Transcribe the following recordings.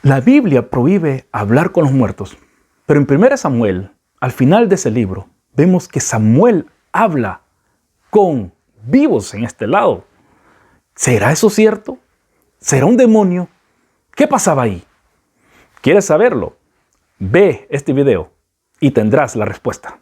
La Biblia prohíbe hablar con los muertos, pero en 1 Samuel, al final de ese libro, vemos que Samuel habla con vivos en este lado. ¿Será eso cierto? ¿Será un demonio? ¿Qué pasaba ahí? ¿Quieres saberlo? Ve este video y tendrás la respuesta.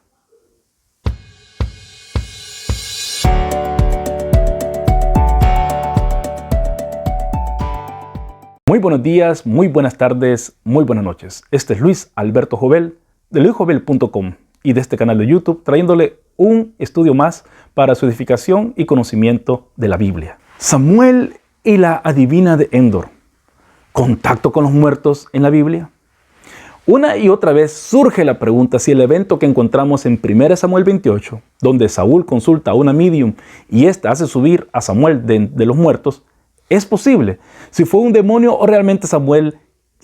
Muy buenos días, muy buenas tardes, muy buenas noches. Este es Luis Alberto Jovel de luisjovel.com y de este canal de YouTube trayéndole un estudio más para su edificación y conocimiento de la Biblia. Samuel y la adivina de Endor. ¿Contacto con los muertos en la Biblia? Una y otra vez surge la pregunta si el evento que encontramos en 1 Samuel 28, donde Saúl consulta a una medium y ésta hace subir a Samuel de los muertos, es posible, si fue un demonio o realmente Samuel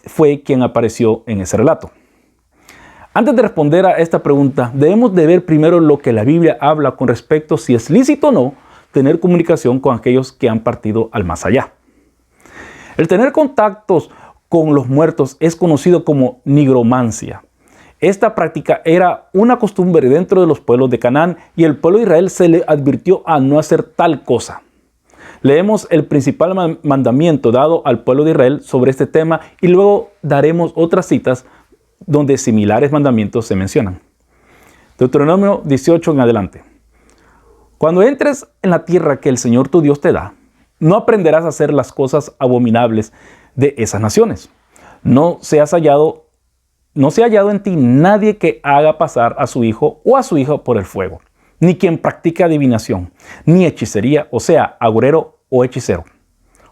fue quien apareció en ese relato. Antes de responder a esta pregunta, debemos de ver primero lo que la Biblia habla con respecto a si es lícito o no tener comunicación con aquellos que han partido al más allá. El tener contactos con los muertos es conocido como nigromancia. Esta práctica era una costumbre dentro de los pueblos de Canaán y el pueblo de Israel se le advirtió a no hacer tal cosa. Leemos el principal mandamiento dado al pueblo de Israel sobre este tema y luego daremos otras citas donde similares mandamientos se mencionan. Deuteronomio 18 en adelante. Cuando entres en la tierra que el Señor tu Dios te da, no aprenderás a hacer las cosas abominables de esas naciones. No se ha hallado en ti nadie que haga pasar a su hijo o a su hija por el fuego, ni quien practique adivinación, ni hechicería, o sea, agorero o hechicero,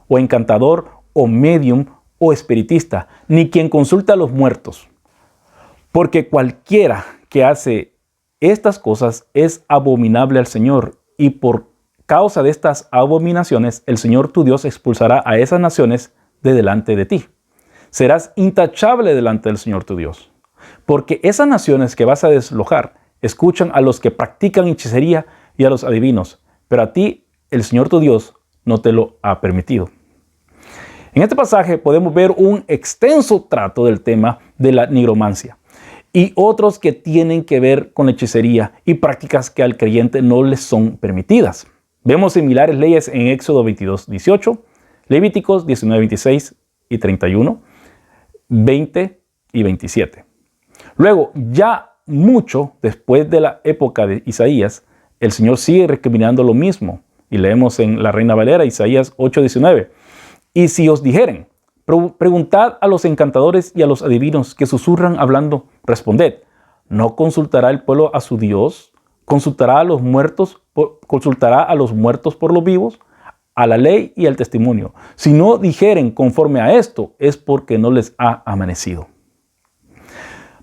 o encantador, o medium, o espiritista, ni quien consulta a los muertos. Porque cualquiera que hace estas cosas es abominable al Señor, y por causa de estas abominaciones, el Señor tu Dios expulsará a esas naciones de delante de ti. Serás intachable delante del Señor tu Dios, porque esas naciones que vas a desalojar escuchan a los que practican hechicería y a los adivinos, pero a ti el Señor tu Dios no te lo ha permitido. En este pasaje podemos ver un extenso trato del tema de la nigromancia y otros que tienen que ver con la hechicería y prácticas que al creyente no les son permitidas. Vemos similares leyes en Éxodo 22:18, Levíticos 19:26 y 31, 20 y 27. Luego, ya mucho después de la época de Isaías, el Señor sigue recriminando lo mismo. Y leemos en la Reina Valera, Isaías 8:19. Y si os dijeren, preguntad a los encantadores y a los adivinos que susurran hablando, responded, ¿no consultará el pueblo a su Dios? ¿Consultará a los muertos por los vivos? A la ley y al testimonio. Si no dijeren conforme a esto, es porque no les ha amanecido.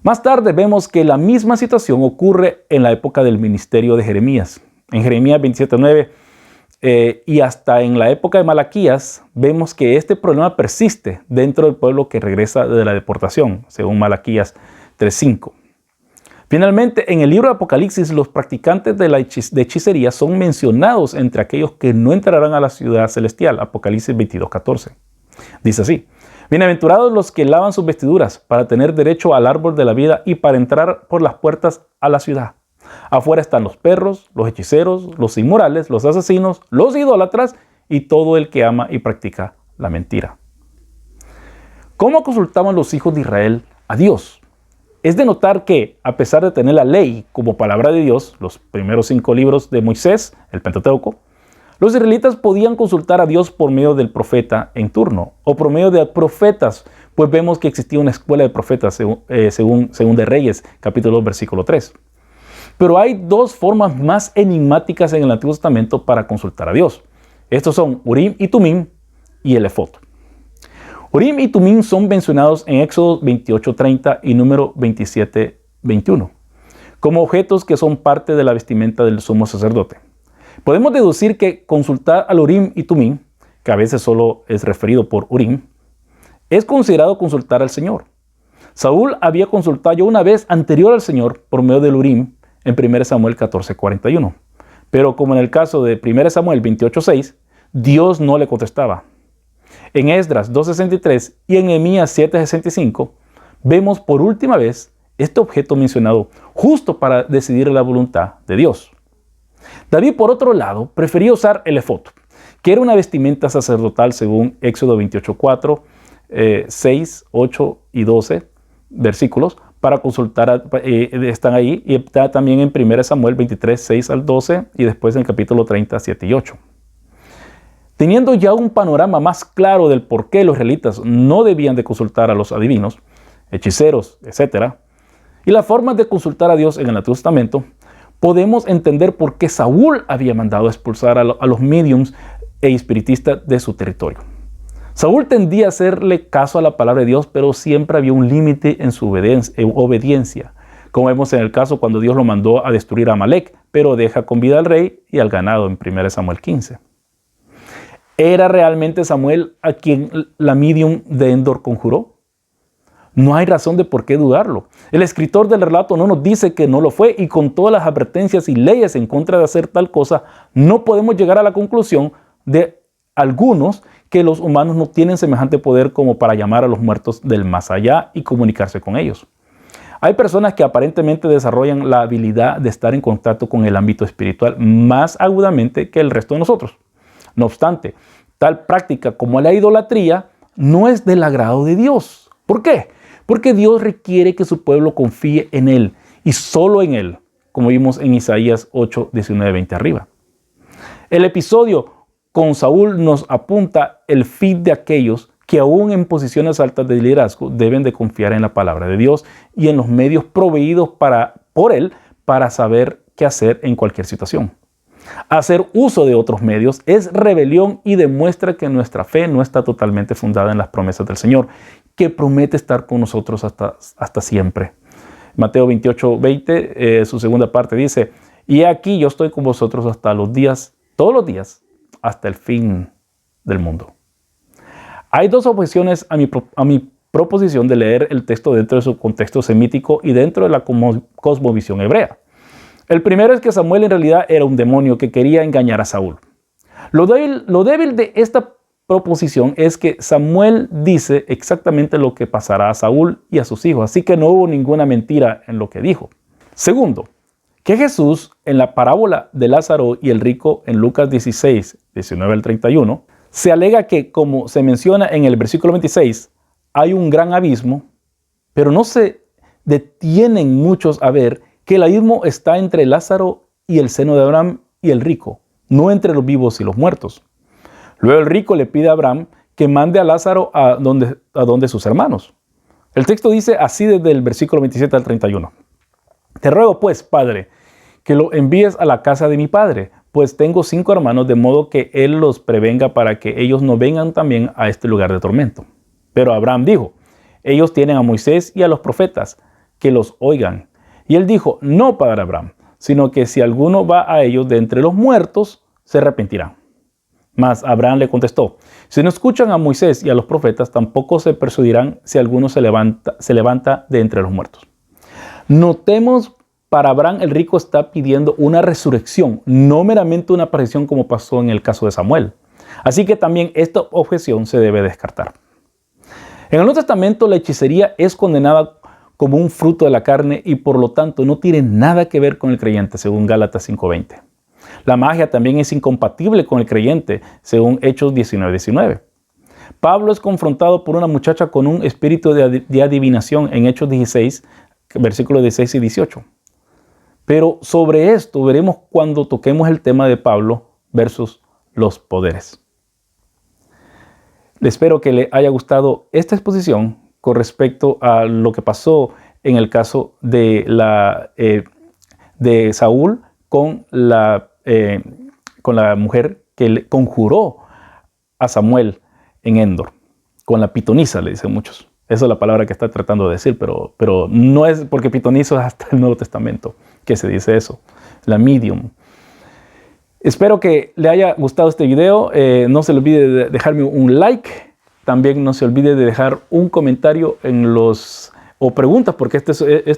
Más tarde vemos que la misma situación ocurre en la época del ministerio de Jeremías. En Jeremías 27:9 y hasta en la época de Malaquías vemos que este problema persiste dentro del pueblo que regresa de la deportación, según Malaquías 3:5. Finalmente, en el libro de Apocalipsis, los practicantes de hechicería son mencionados entre aquellos que no entrarán a la ciudad celestial. Apocalipsis 22:14. Dice así: bienaventurados los que lavan sus vestiduras para tener derecho al árbol de la vida y para entrar por las puertas a la ciudad. Afuera están los perros, los hechiceros, los inmorales, los asesinos, los idólatras y todo el que ama y practica la mentira. ¿Cómo consultaban los hijos de Israel a Dios? Es de notar que, a pesar de tener la ley como palabra de Dios, los primeros 5 libros de Moisés, el Pentateuco, los israelitas podían consultar a Dios por medio del profeta en turno o por medio de profetas, pues vemos que existía una escuela de profetas según de Reyes, capítulo 2, versículo 3. Pero hay 2 formas más enigmáticas en el Antiguo Testamento para consultar a Dios. Estos son Urim y Tumim y el Efod. Urim y Tumim son mencionados en Éxodo 28:30 y número 27:21, como objetos que son parte de la vestimenta del sumo sacerdote. Podemos deducir que consultar al Urim y Tumim, que a veces solo es referido por Urim, es considerado consultar al Señor. Saúl había consultado ya una vez anterior al Señor por medio del Urim en 1 Samuel 14:41. Pero como en el caso de 1 Samuel 28:6, Dios no le contestaba. En Esdras 2:63 y en Nehemías 7:65 vemos por última vez este objeto mencionado justo para decidir la voluntad de Dios. David, por otro lado, prefería usar el efod, que era una vestimenta sacerdotal según Éxodo 28:4, 6, 8 y 12 versículos, para consultar, están ahí, y está también en 1 Samuel 23, 6 al 12, y después en el capítulo 30, 7 y 8. Teniendo ya un panorama más claro del por qué los israelitas no debían de consultar a los adivinos, hechiceros, etc., y las formas de consultar a Dios en el Antiguo Testamento, podemos entender por qué Saúl había mandado a expulsar a los mediums e espiritistas de su territorio. Saúl tendía a hacerle caso a la palabra de Dios, pero siempre había un límite en su obediencia, como vemos en el caso cuando Dios lo mandó a destruir a Amalek, pero deja con vida al rey y al ganado en 1 Samuel 15. ¿Era realmente Samuel a quien la medium de Endor conjuró? No hay razón de por qué dudarlo. El escritor del relato no nos dice que no lo fue, y con todas las advertencias y leyes en contra de hacer tal cosa, no podemos llegar a la conclusión de algunos que los humanos no tienen semejante poder como para llamar a los muertos del más allá y comunicarse con ellos. Hay personas que aparentemente desarrollan la habilidad de estar en contacto con el ámbito espiritual más agudamente que el resto de nosotros. No obstante, tal práctica como la idolatría no es del agrado de Dios. ¿Por qué? Porque Dios requiere que su pueblo confíe en Él y solo en Él, como vimos en Isaías 8, 19, 20 arriba. El episodio con Saúl nos apunta el fin de aquellos que aún en posiciones altas de liderazgo deben de confiar en la palabra de Dios y en los medios proveídos por Él para saber qué hacer en cualquier situación. Hacer uso de otros medios es rebelión y demuestra que nuestra fe no está totalmente fundada en las promesas del Señor, que promete estar con nosotros hasta siempre. Mateo 28, 20, su segunda parte dice: y aquí yo estoy con vosotros hasta los días, todos los días, hasta el fin del mundo. Hay dos objeciones a mi proposición de leer el texto dentro de su contexto semítico y dentro de la cosmovisión hebrea. El primero es que Samuel en realidad era un demonio que quería engañar a Saúl. Lo débil de esta proposición es que Samuel dice exactamente lo que pasará a Saúl y a sus hijos, así que no hubo ninguna mentira en lo que dijo. Segundo, que Jesús en la parábola de Lázaro y el rico en Lucas 16, 19 al 31, se alega que, como se menciona en el versículo 26, hay un gran abismo, pero no se detienen muchos a ver que el abismo está entre Lázaro y el seno de Abraham y el rico, no entre los vivos y los muertos. Luego el rico le pide a Abraham que mande a Lázaro a donde sus hermanos. El texto dice así desde el versículo 27 al 31. Te ruego pues, Padre, que lo envíes a la casa de mi padre, pues tengo 5 hermanos, de modo que él los prevenga para que ellos no vengan también a este lugar de tormento. Pero Abraham dijo: ellos tienen a Moisés y a los profetas, que los oigan. Y él dijo: no, padre Abraham, sino que si alguno va a ellos de entre los muertos, se arrepentirán. Mas Abraham le contestó: si no escuchan a Moisés y a los profetas, tampoco se persuadirán si alguno se levanta de entre los muertos. Notemos, para Abraham el rico está pidiendo una resurrección, no meramente una aparición como pasó en el caso de Samuel. Así que también esta objeción se debe descartar. En el Nuevo Testamento la hechicería es condenada como un fruto de la carne y por lo tanto no tiene nada que ver con el creyente, según Gálatas 5:20. La magia también es incompatible con el creyente, según Hechos 19:19. Pablo es confrontado por una muchacha con un espíritu de adivinación en Hechos 16, versículos 16 y 18. Pero sobre esto veremos cuando toquemos el tema de Pablo versus los poderes. Espero que le haya gustado esta exposición con respecto a lo que pasó en el caso de Saúl con la mujer que le conjuró a Samuel en Endor, con la pitonisa, le dicen muchos. Esa es la palabra que está tratando de decir, pero no es porque pitonizo es hasta el Nuevo Testamento que se dice eso, la medium. Espero que le haya gustado este video. No se le olvide de dejarme un like. También no se olvide de dejar un comentario o preguntas, porque este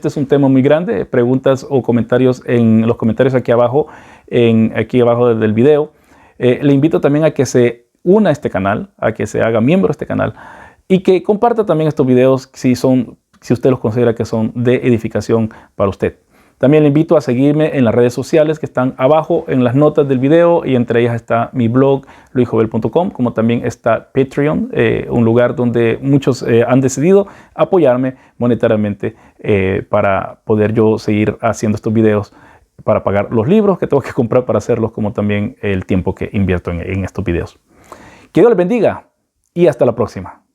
es un tema muy grande. Preguntas o comentarios en los comentarios aquí abajo del video. Le invito también a que se una a este canal, a que se haga miembro de este canal y que comparta también estos videos si usted los considera que son de edificación para usted. También le invito a seguirme en las redes sociales que están abajo en las notas del video, y entre ellas está mi blog luisjovel.com, como también está Patreon, un lugar donde muchos han decidido apoyarme monetariamente para poder yo seguir haciendo estos videos, para pagar los libros que tengo que comprar para hacerlos, como también el tiempo que invierto en estos videos. Que Dios les bendiga y hasta la próxima.